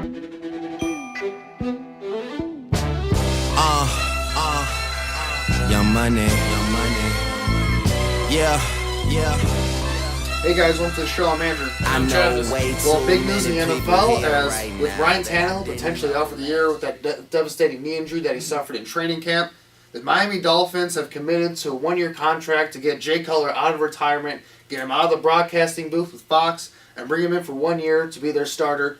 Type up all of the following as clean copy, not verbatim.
Young Money. Yeah. Hey guys, welcome to the show. I'm Andrew. I know way too Well, big news in the many people NFL here as right with now Ryan that Tannehill didn't potentially out for the year with that devastating knee injury that he suffered in training camp. The Miami Dolphins have committed to a one-year contract to get Jay Cutler out of retirement, get him out of the broadcasting booth with Fox, and bring him in for 1 year to be their starter.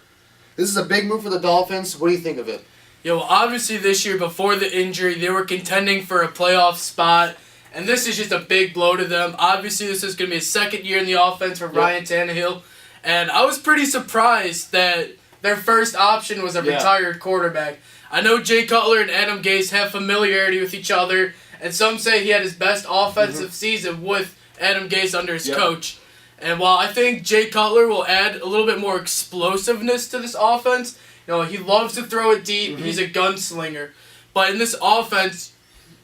This is a big move for the Dolphins. What do you think of it? Yeah, well, obviously this year before the injury, they were contending for a playoff spot, and this is just a big blow to them. Obviously, this is going to be a second year in the offense for Ryan Tannehill, and I was pretty surprised that their first option was a retired quarterback. I know Jay Cutler and Adam Gase have familiarity with each other, and some say he had his best offensive season with Adam Gase under his coach. And while I think Jay Cutler will add a little bit more explosiveness to this offense, he loves to throw it deep. He's a gunslinger. But in this offense,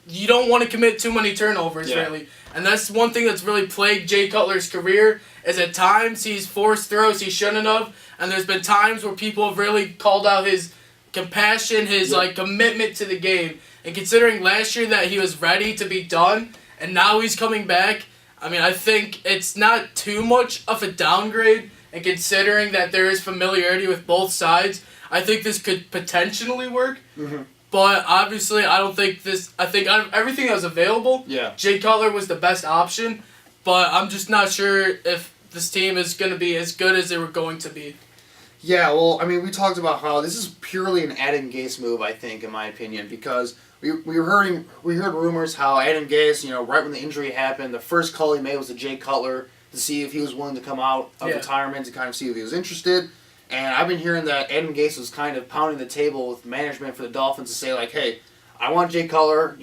you don't want to commit too many turnovers, really. And that's one thing that's really plagued Jay Cutler's career, is at times he's forced throws he shouldn't have, and there's been times where people have really called out his compassion, his commitment to the game. And considering last year that he was ready to be done, and now he's coming back, I mean, I think it's not too much of a downgrade, and considering that there is familiarity with both sides, I think this could potentially work. But obviously, I don't think this. I think out of everything that was available, Jay Cutler was the best option. But I'm just not sure if this team is going to be as good as they were going to be. Yeah, well, I mean, we talked about how this is purely an Adam Gase move, I think, in my opinion, because we heard rumors how Adam Gase, right when the injury happened, the first call he made was to Jay Cutler to see if he was willing to come out of retirement, to kind of see if he was interested. And I've been hearing that Adam Gase was kind of pounding the table with management for the Dolphins to say, like, hey, I want Jay Cutler.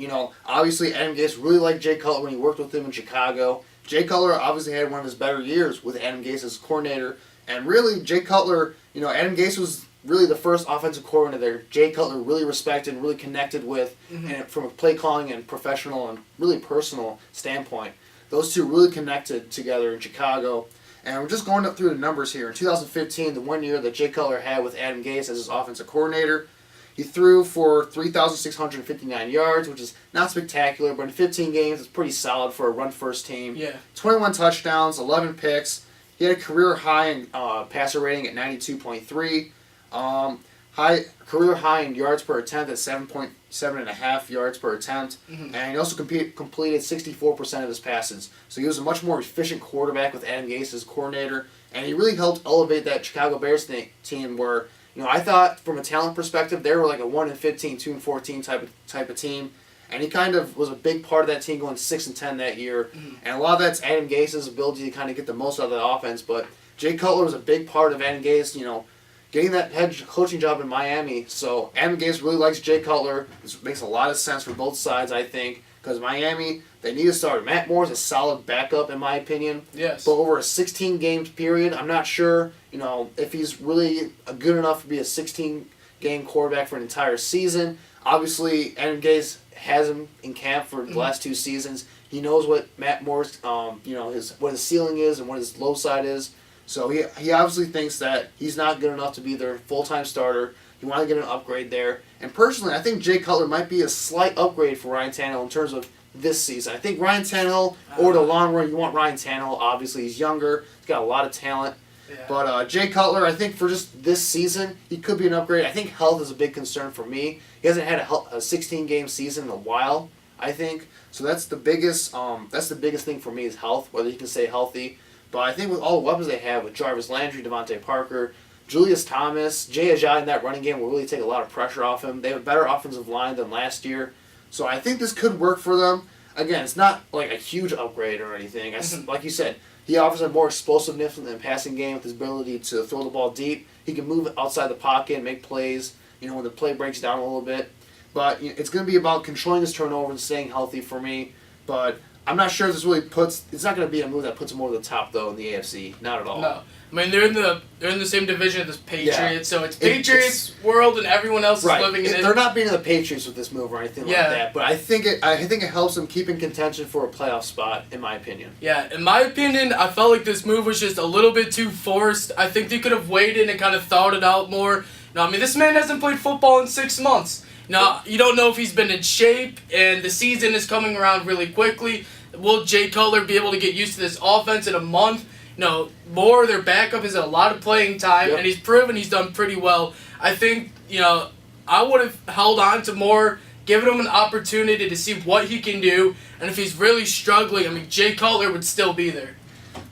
Obviously Adam Gase really liked Jay Cutler when he worked with him in Chicago. Jay Cutler obviously had one of his better years with Adam Gase as coordinator. And really, Jay Cutler, Adam Gase was really the first offensive coordinator there. Jay Cutler really respected and really connected with, and from a play calling and professional and really personal standpoint. Those two really connected together in Chicago. And we're just going up through the numbers here. In 2015, the 1 year that Jay Cutler had with Adam Gase as his offensive coordinator, he threw for 3,659 yards, which is not spectacular, but in 15 games, it's pretty solid for a run-first team. 21 touchdowns, 11 picks. He had a career high in passer rating at 92.3. Career high in yards per attempt at 7.5 yards per attempt. And he also completed 64% of his passes. So he was a much more efficient quarterback with Adam Gase as coordinator. And he really helped elevate that Chicago Bears team where, I thought from a talent perspective, they were like a 1-15, 2-14 type of team. And he kind of was a big part of that team going 6-10 that year. And a lot of that's Adam Gase's ability to kind of get the most out of the offense. But Jay Cutler was a big part of Adam Gase, getting that head coaching job in Miami. So Adam Gase really likes Jay Cutler. This makes a lot of sense for both sides, I think, because Miami, they need a starter. Matt Moore is a solid backup, in my opinion. Yes. But over a 16-game period, I'm not sure, if he's really good enough to be a 16-game quarterback for an entire season. Obviously, Adam Gase has him in camp for the last 2 seasons. He knows what Matt Moore's, what his ceiling is and what his low side is. So he obviously thinks that he's not good enough to be their full-time starter. He wanted to get an upgrade there. And personally, I think Jay Cutler might be a slight upgrade for Ryan Tannehill in terms of this season. I think Ryan Tannehill, over the long run, you want Ryan Tannehill. Obviously, he's younger. He's got a lot of talent. But Jay Cutler, I think for just this season, he could be an upgrade. I think health is a big concern for me. He hasn't had a 16-game season in a while, I think. So that's the biggest thing for me is health, whether he can stay healthy. But I think with all the weapons they have, with Jarvis Landry, Devontae Parker, Julius Thomas, Jay Ajayi in that running game will really take a lot of pressure off him. They have a better offensive line than last year. So I think this could work for them. Again, it's not like a huge upgrade or anything. Like you said, he offers a more explosiveness in the passing game with his ability to throw the ball deep. He can move outside the pocket and make plays, when the play breaks down a little bit. But it's going to be about controlling his turnover and staying healthy for me. But I'm not sure if this really it's not going to be a move that puts him over the top, though, in the AFC. Not at all. No. I mean, they're in the same division as the Patriots, so it's Patriots world and everyone else is living in it. They're not beating the Patriots with this move or anything like that, but I think it helps them keep in contention for a playoff spot, in my opinion. Yeah, in my opinion, I felt like this move was just a little bit too forced. I think they could have waited and kind of thought it out more. No, I mean, this man hasn't played football in 6 months. Now, you don't know if he's been in shape, and the season is coming around really quickly. Will Jay Cutler be able to get used to this offense in a month? Moore, their backup, has a lot of playing time, and he's proven he's done pretty well. I think, I would have held on to Moore, given him an opportunity to see what he can do, and if he's really struggling, I mean, Jay Cutler would still be there.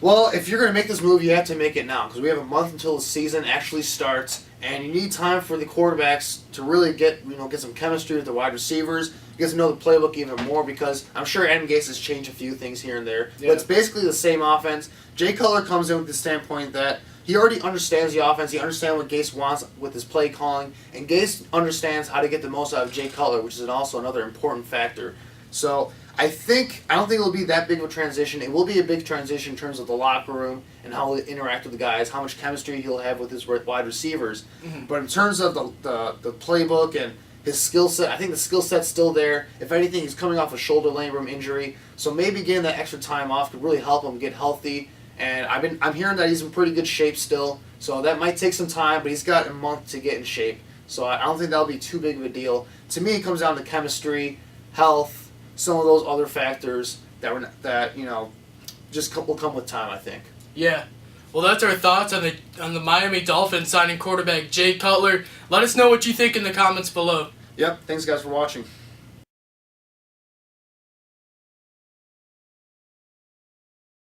Well, if you're going to make this move, you have to make it now, because we have a month until the season actually starts, and you need time for the quarterbacks to really get some chemistry with the wide receivers, get to know the playbook even more, because I'm sure Adam Gase has changed a few things here and there, but it's basically the same offense. Jay Cutler comes in with the standpoint that he already understands the offense, he understands what Gase wants with his play calling, and Gase understands how to get the most out of Jay Cutler, which is also another important factor. So I don't think it'll be that big of a transition. It will be a big transition in terms of the locker room and how he'll interact with the guys, how much chemistry he'll have with his wide receivers. Mm-hmm. But in terms of the playbook and his skill set, I think the skill set's still there. If anything, he's coming off a shoulder labrum injury, so maybe getting that extra time off could really help him get healthy. And I'm hearing that he's in pretty good shape still, so that might take some time, but he's got a month to get in shape. So I don't think that'll be too big of a deal. To me, it comes down to chemistry, health, some of those other factors that just will come with time, I think. Yeah. Well, that's our thoughts on the Miami Dolphins signing quarterback Jay Cutler. Let us know what you think in the comments below. Yep. Thanks, guys, for watching.